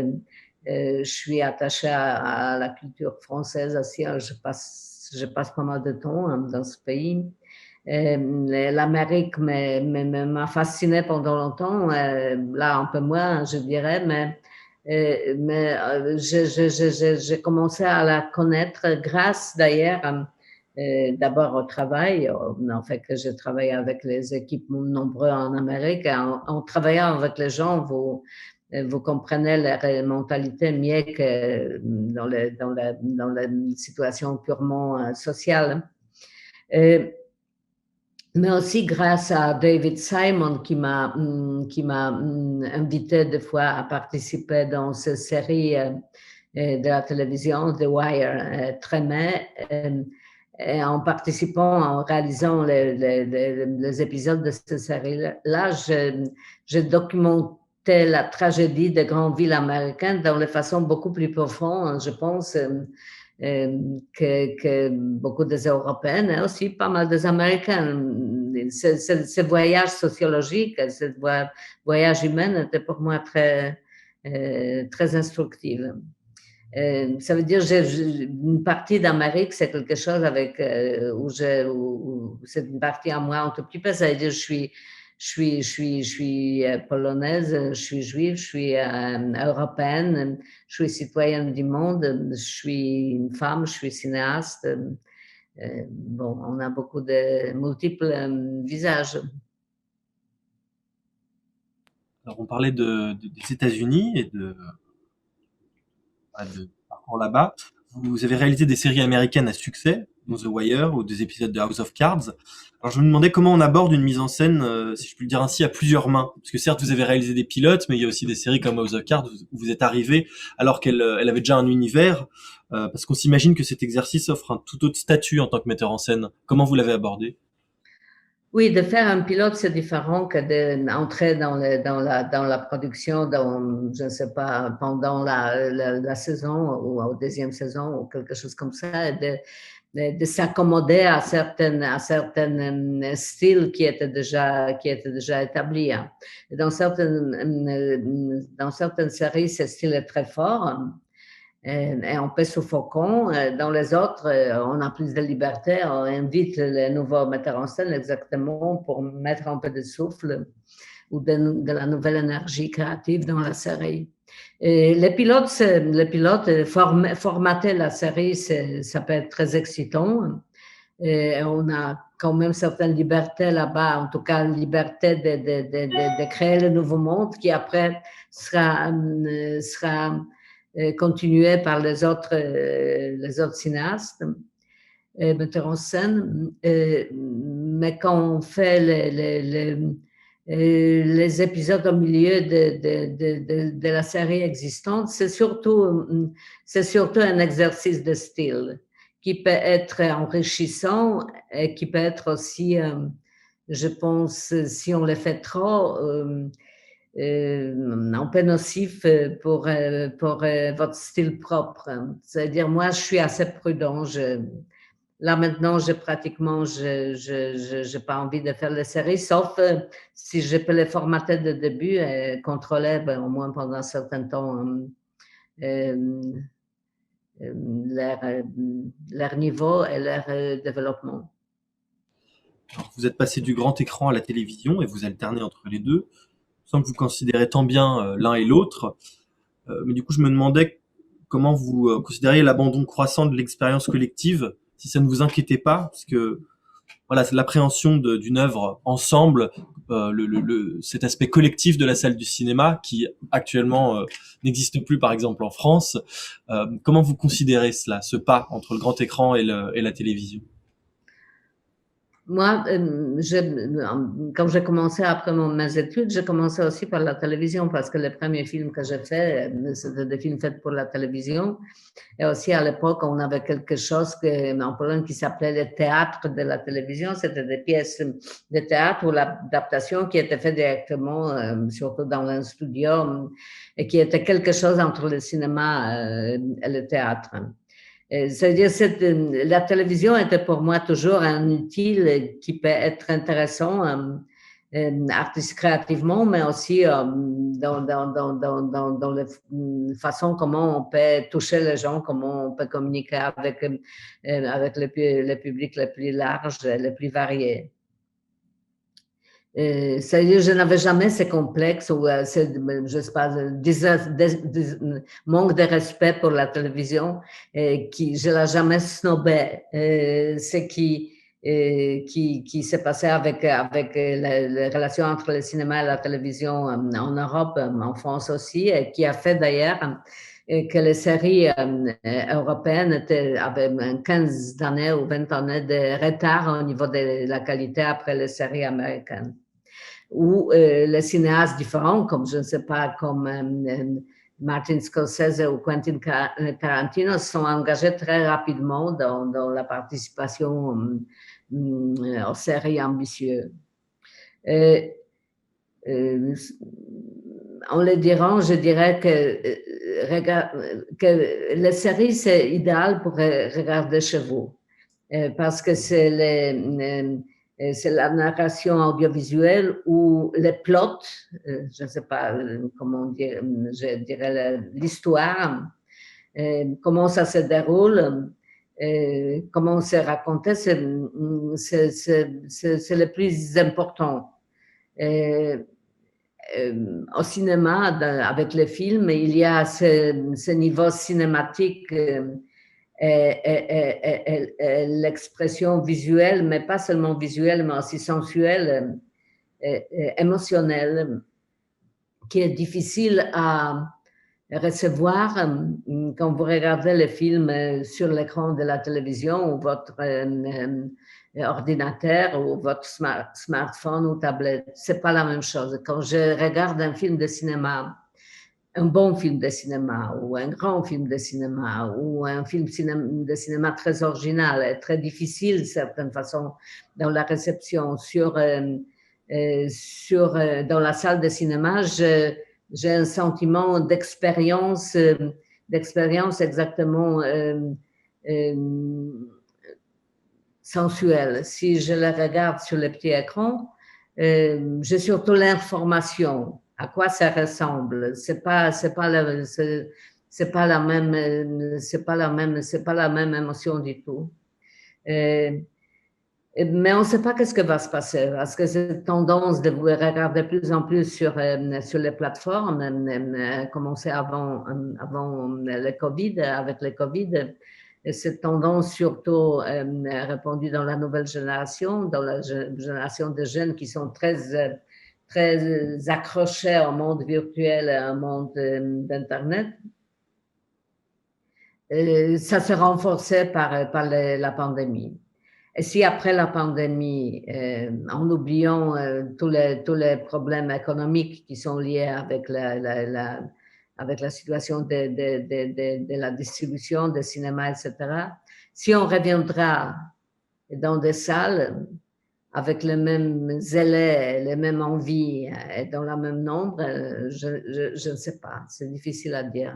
Je suis attachée à la culture française aussi. Je passe pas mal de temps dans ce pays. L'Amérique m'a fascinée pendant longtemps, là un peu moins, je dirais, mais j'ai commencé à la connaître grâce d'ailleurs d'abord au travail, en fait que j'ai travaillé avec les équipes nombreuses en Amérique. En travaillant avec les gens, vous comprenez leur mentalité mieux que dans la situation purement sociale. Mais aussi grâce à David Simon qui m'a invité des fois à participer dans cette série de la télévision, The Wire, Tremé, et en participant, en réalisant les épisodes de cette série-là, je documentais la tragédie des grandes villes américaines dans de façon beaucoup plus profonde, je pense, que beaucoup des Européennes et aussi pas mal des Américaines. Ce voyage sociologique, ce voyage humain était pour moi très instructif. Ça veut dire une partie d'Amérique, c'est quelque chose avec où c'est une partie à moi un tout petit peu. Ça veut dire je suis polonaise, je suis juive, je suis européenne, je suis citoyenne du monde, je suis une femme, je suis cinéaste. Bon, on a beaucoup de multiples visages. Alors, on parlait des États-Unis et de parcours là-bas. Vous avez réalisé des séries américaines à succès, dont The Wire ou des épisodes de House of Cards. Alors je me demandais comment on aborde une mise en scène, si je puis le dire ainsi, à plusieurs mains. Parce que certes, vous avez réalisé des pilotes, mais il y a aussi des séries comme House of Cards où vous êtes arrivé alors elle avait déjà un univers. Parce qu'on s'imagine que cet exercice offre un tout autre statut en tant que metteur en scène. Comment vous l'avez abordé? Oui, de faire un pilote, c'est différent que d'entrer dans la production, je ne sais pas, pendant la saison ou au deuxième saison ou quelque chose comme ça, de s'accommoder à certains styles qui étaient déjà établis. Dans certaines séries, ce style est très fort. Et on peut suffoquer. Dans les autres, on a plus de liberté. On invite les nouveaux metteurs en scène exactement pour mettre un peu de souffle ou de la nouvelle énergie créative dans la série. Et les pilotes formater la série, ça peut être très excitant. Et on a quand même certaines libertés là-bas, en tout cas, liberté de créer le nouveau monde qui après sera continué par les autres cinéastes, metteurs en scène. Mais quand on fait les épisodes au milieu de la série existante, c'est surtout un exercice de style qui peut être enrichissant et qui peut être aussi, je pense, si on le fait trop, un peu nocif pour votre style propre. C'est-à-dire, moi, je suis assez prudent. Là, maintenant, je n'ai pas envie de faire les séries, sauf si je peux les formater de début et contrôler, au moins pendant un certain temps, leur niveau et leur développement. Alors, vous êtes passé du grand écran à la télévision et vous alternez entre les deux, sans que vous considérez tant bien l'un et l'autre. Mais du coup, je me demandais comment vous considériez l'abandon croissant de l'expérience collective, si ça ne vous inquiétait pas, parce que voilà, c'est l'appréhension d'une œuvre ensemble, cet aspect collectif de la salle du cinéma qui actuellement n'existe plus, par exemple en France. Comment vous considérez cela, ce pas entre le grand écran et la télévision? Moi, quand j'ai commencé après mes études, j'ai commencé aussi par la télévision parce que les premiers films que j'ai faits, c'était des films faits pour la télévision. Et aussi à l'époque, on avait quelque chose en Pologne qui s'appelait le théâtre de la télévision. C'était des pièces de théâtre ou l'adaptation qui était faite directement, surtout dans un studio, et qui était quelque chose entre le cinéma et le théâtre. C'est-à-dire, la télévision était pour moi toujours un outil qui peut être intéressant artiste créativement, mais aussi dans la façon comment on peut toucher les gens, comment on peut communiquer avec le public le plus large, le plus varié. C'est-à-dire, je n'avais jamais ce complexe ou je sais pas, manque de respect pour la télévision, qui je l'ai jamais snobé. Ce qui s'est passé avec les relations entre le cinéma et la télévision en Europe, en France aussi, et qui a fait d'ailleurs que les séries européennes avaient 15 années ou 20 années de retard au niveau de la qualité après les séries américaines. Ou les cinéastes différents, comme je ne sais pas, comme Martin Scorsese ou Quentin Tarantino, sont engagés très rapidement dans la participation aux séries ambitieuses. En le disant, je dirais que les séries, c'est idéal pour regarder chez vous, parce que c'est la narration audiovisuelle ou les plots, je ne sais pas comment dire, je dirais l'histoire, comment ça se déroule, comment c'est raconté, c'est le plus important. Au cinéma, avec les films, il y a ce niveau cinématique l'expression visuelle, mais pas seulement visuelle, mais aussi sensuelle, émotionnelle, qui est difficile à recevoir quand vous regardez le film sur l'écran de la télévision ou votre ordinateur ou votre smartphone ou tablette. C'est pas la même chose. Quand je regarde un film de cinéma, un bon film de cinéma ou un grand film de cinéma ou un film de cinéma très original et très difficile, de certaine façon, dans la réception dans la salle de cinéma, j'ai un sentiment d'expérience exactement sensuelle. Si je le regarde sur le petit écran, j'ai surtout l'information. À quoi ça ressemble? C'est pas la même émotion du tout. Mais on ne sait pas qu'est-ce que va se passer, parce que cette tendance de regarder de plus en plus sur les plateformes a commencé avant le Covid, avec le Covid. Et cette tendance surtout répandue dans la nouvelle génération, dans la génération de jeunes qui sont très accrochés au monde virtuel et au monde d'Internet. Ça s'est renforcé par la pandémie. Et si après la pandémie, en oubliant tous les problèmes économiques qui sont liés avec la situation de la distribution des cinémas, etc., si on reviendra dans des salles avec les mêmes zèles, les mêmes envies et dans le même nombre, je ne sais pas, c'est difficile à dire.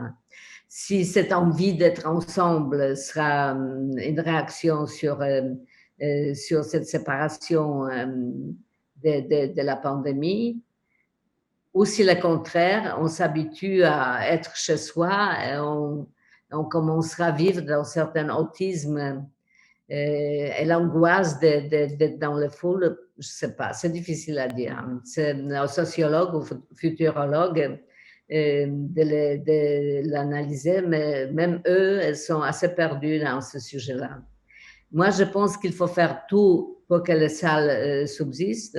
Si cette envie d'être ensemble sera une réaction sur cette séparation de la pandémie, ou si le contraire, on s'habitue à être chez soi et on commencera à vivre dans un certain autisme et l'angoisse d'être dans les foules, je ne sais pas, c'est difficile à dire. C'est aux sociologues ou futurologues de l'analyser, mais même eux, ils sont assez perdus dans ce sujet-là. Moi, je pense qu'il faut faire tout pour que les salles subsistent.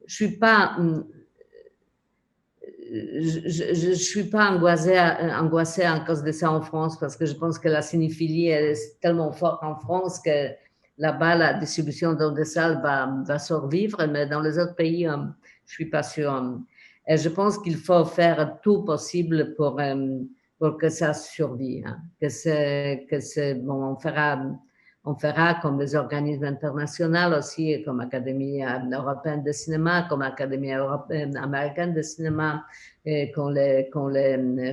Je suis pas angoissée à cause de ça en France, parce que je pense que la cinéphilie est tellement forte en France que là-bas, la distribution dans des salles va survivre, mais dans les autres pays, je suis pas sûre. Et je pense qu'il faut faire tout possible pour que ça survive. Bon, On fera comme les organismes internationaux aussi, comme l'Académie européenne de cinéma, comme l'Académie américaine de cinéma, comme les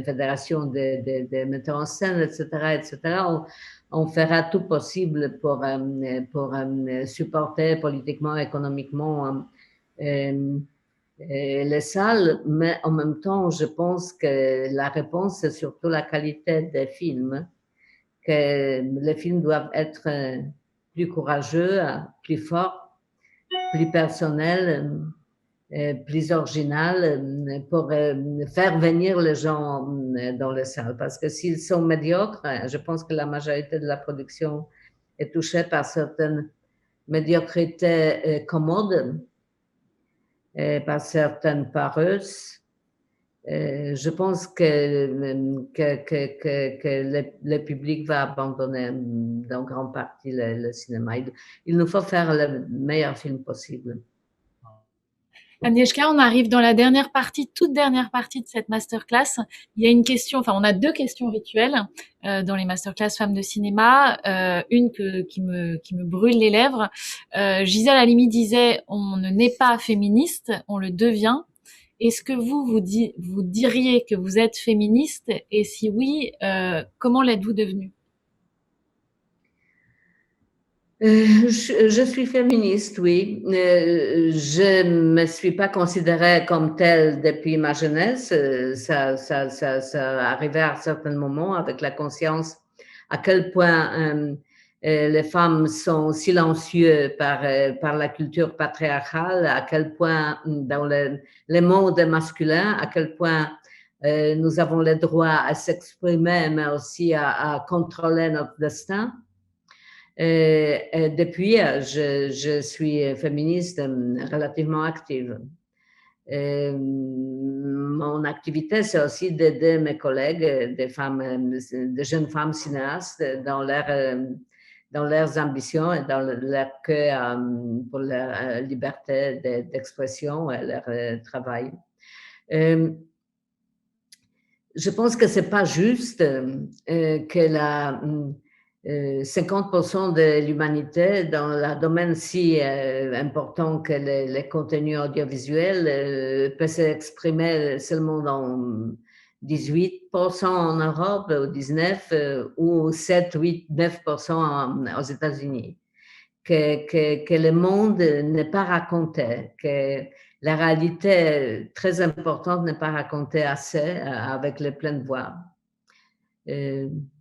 fédérations de metteurs en scène, etc., etc. On fera tout possible pour supporter politiquement, économiquement les salles, mais en même temps, je pense que la réponse, c'est surtout la qualité des films, que les films doivent être plus courageux, plus forts, plus personnels, plus original pour faire venir les gens dans les salles. Parce que s'ils sont médiocres, je pense que la majorité de la production est touchée par certaines médiocrités commodes, par certaines pareuses. Je pense que le public va abandonner dans grande partie le cinéma. Il nous faut faire le meilleur film possible. Agnieszka, on arrive dans la dernière partie, toute dernière partie de cette masterclass. Il y a une question, enfin, on a 2 questions rituelles dans les masterclass femmes de cinéma. Une qui me brûle les lèvres. Gisèle Halimi disait, on ne naît pas féministe, on le devient. Est-ce que vous diriez que vous êtes féministe? Et si oui, comment l'êtes-vous devenue? Je suis féministe, oui. Je me suis pas considérée comme telle depuis ma jeunesse. Ça arrivait à certains moments avec la conscience à quel point les femmes sont silencieuses par la culture patriarcale, à quel point dans le monde masculin, à quel point nous avons le droit à s'exprimer, mais aussi à contrôler notre destin. Depuis, je suis féministe relativement active. Mon activité, c'est aussi d'aider mes collègues, des jeunes femmes cinéastes dans leurs ambitions et dans leur quête pour leur liberté d'expression et leur travail. Je pense que c'est pas juste que 50% de l'humanité dans le domaine si important que les contenus audiovisuels peut s'exprimer seulement dans 18% en Europe, ou 19%, ou 7, 8, 9% aux États-Unis. Que le monde n'est pas raconté, que la réalité très importante n'est pas racontée assez avec les pleines voix.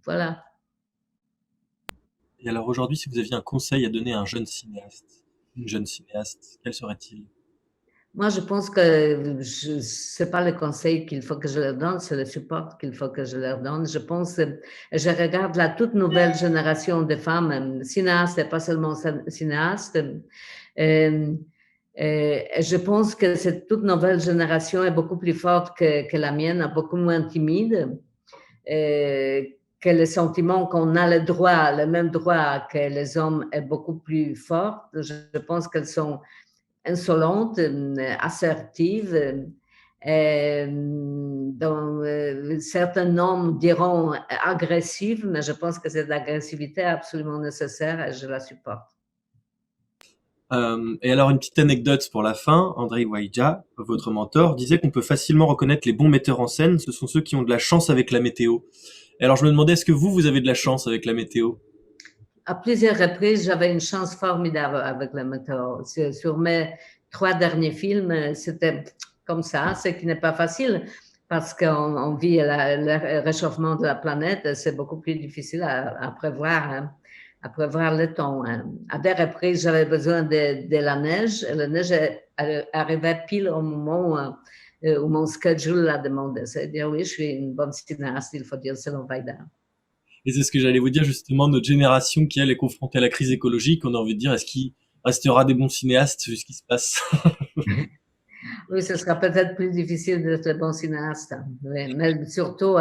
Voilà. Et alors aujourd'hui, si vous aviez un conseil à donner à un jeune cinéaste, une jeune cinéaste, quel serait-il? Moi, je pense que ce n'est pas le conseil qu'il faut que je leur donne, c'est le support qu'il faut que je leur donne. Je pense, je regarde la toute nouvelle génération de femmes cinéastes et pas seulement cinéastes. Je pense que cette toute nouvelle génération est beaucoup plus forte que la mienne, beaucoup moins timide. Que le sentiment qu'on a le même droit que les hommes est beaucoup plus fort. Je pense qu'elles sont insolentes, assertives. Certains hommes diront agressives, mais je pense que cette agressivité est absolument nécessaire et je la supporte. Et alors une petite anecdote pour la fin, Andrei Waïdja, votre mentor, disait qu'on peut facilement reconnaître les bons metteurs en scène, ce sont ceux qui ont de la chance avec la météo. Et alors je me demandais, est-ce que vous avez de la chance avec la météo? À plusieurs reprises, j'avais une chance formidable avec la météo. Sur mes 3 derniers films, c'était comme ça, ce qui n'est pas facile parce qu'on vit le réchauffement de la planète, c'est beaucoup plus difficile à prévoir. Hein. À prévoir le temps. À des reprises, j'avais besoin de la neige. Et la neige arrivait pile au moment où mon schedule l'a demandé. C'est-à-dire, oui, je suis une bonne cinéaste, il faut dire, selon Waïdja. Et c'est ce que j'allais vous dire, justement, notre génération qui, elle, est confrontée à la crise écologique, on a envie de dire, est-ce qu'il restera des bons cinéastes vu ce qui se passe? Oui, ce sera peut-être plus difficile d'être le bon cinéaste. Oui, mais surtout,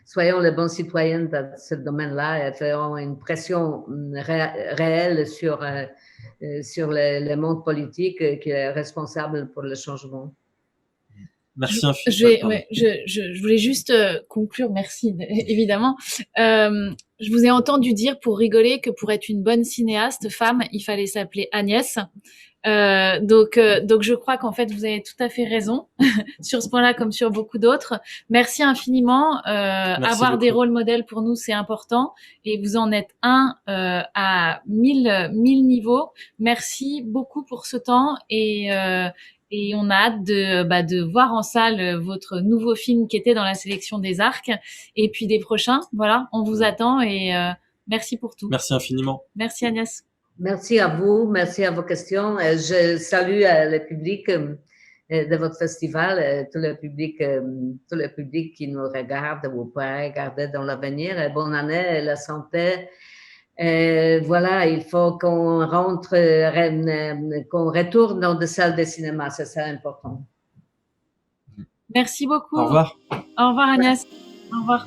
soyons les bons citoyens dans ce domaine-là et faisons une pression réelle sur le monde politique qui est responsable pour le changement. Merci infiniment. Je voulais juste conclure, merci évidemment. Je vous ai entendu dire pour rigoler que pour être une bonne cinéaste femme, il fallait s'appeler Agnès. Donc je crois qu'en fait vous avez tout à fait raison sur ce point-là comme sur beaucoup d'autres. Merci infiniment. Merci Avoir des beaucoup. rôles modèles pour nous c'est important et vous en êtes un à 1000 niveaux. Merci beaucoup pour ce temps et on a hâte de voir en salle votre nouveau film qui était dans la sélection des Arcs et puis des prochains. Voilà, on vous attend et merci pour tout. Merci infiniment. Merci Agnès. Merci à vous, merci à vos questions. Je salue le public de votre festival, tout le public qui nous regarde ou pourrait regarder dans l'avenir. Bonne année, la santé. Voilà, il faut qu'on rentre, qu'on retourne dans des salles de cinéma, c'est ça important. Merci beaucoup. Au revoir. Au revoir Agnès. Au revoir.